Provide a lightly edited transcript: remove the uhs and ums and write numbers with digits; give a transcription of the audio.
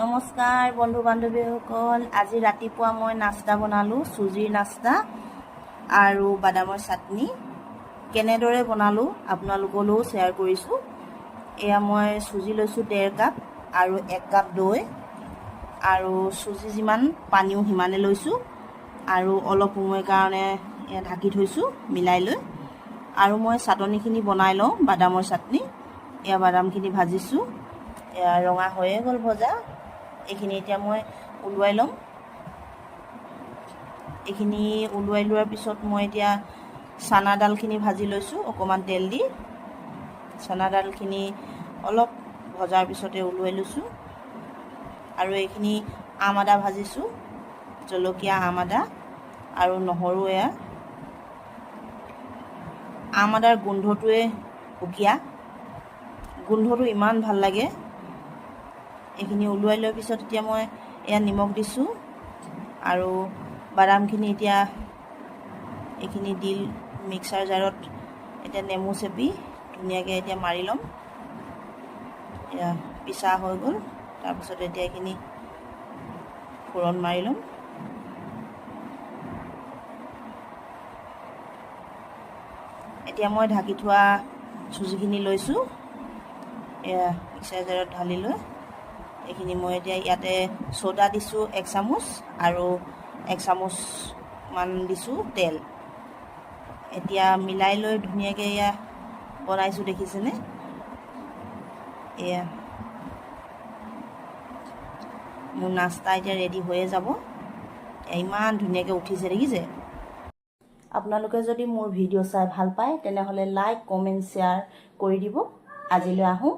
নমস্কাৰ বন্ধু বান্ধৱীসকল, আজি ৰাতিপুৱা মই নাস্তা বনালোঁ, চুজিৰ নাস্তা আৰু বাদামৰ চাটনি। কেনেদৰে বনালোঁ আপোনালোকলৈও শ্বেয়াৰ কৰিছোঁ। এয়া মই চুজি লৈছোঁ 1.5 কাপ আৰু 1 কাপ দৈ আৰু চুজি যিমান পানীও সিমানে লৈছোঁ আৰু অলপ সময়ৰ কাৰণে এয়া ঢাকি থৈছোঁ মিলাই লৈ। আৰু মই চাটনিখিনি বনাই লওঁ, বাদামৰ চাটনি। এয়া বাদামখিনি ভাজিছোঁ, এয়া ৰঙা হৈয়ে গ'ল ভজা। এইখিনি এতিয়া মই ওলোৱাই ল'ম। এইখিনি ওলোৱাই লোৱাৰ পিছত মই এতিয়া চানাডালখিনি ভাজি লৈছোঁ অকণমান তেল দি। চানাডালখিনি অলপ ভজাৰ পিছতে ওলোৱাই লৈছোঁ। আৰু এইখিনি আম আদা ভাজিছোঁ, জলকীয়া আম আদা আৰু নহৰু। এয়া আম আদাৰ গোন্ধটোৱে সুকীয়া, গোন্ধটো ইমান ভাল লাগে। এইখিনি ওলোৱাই লোৱাৰ পিছত এতিয়া মই এয়া নিমখ দিছোঁ আৰু বাদামখিনি এতিয়া এইখিনি দি মিক্সাৰ জাৰত এতিয়া নেমু চেপি ধুনীয়াকৈ এতিয়া মাৰি ল'ম। এয়া পিছা হৈ গ'ল। তাৰপিছত এতিয়া এইখিনি ফোৰণ মাৰি ল'ম। এতিয়া মই ঢাকি থোৱা চুজিখিনি লৈছোঁ, এয়া মিক্সাৰ জাৰত ঢালি লৈ এইখিনি মই এতিয়া ইয়াতে চ'ডা দিছোঁ 1 চামুচ আৰু 1 চামুচমান দিছোঁ তেল। এতিয়া মিলাই লৈ ধুনীয়াকৈ এয়া বনাইছোঁ, দেখিছেনে? এয়া মোৰ নাস্তা এতিয়া ৰেডি হৈয়ে যাব। ইমান ধুনীয়াকৈ উঠিছে, দেখিছে? আপোনালোকে যদি মোৰ ভিডিঅ' চাই ভাল পায় তেনেহ'লে লাইক, কমেণ্ট, শ্বেয়াৰ কৰি দিব। আজিলৈ আহোঁ।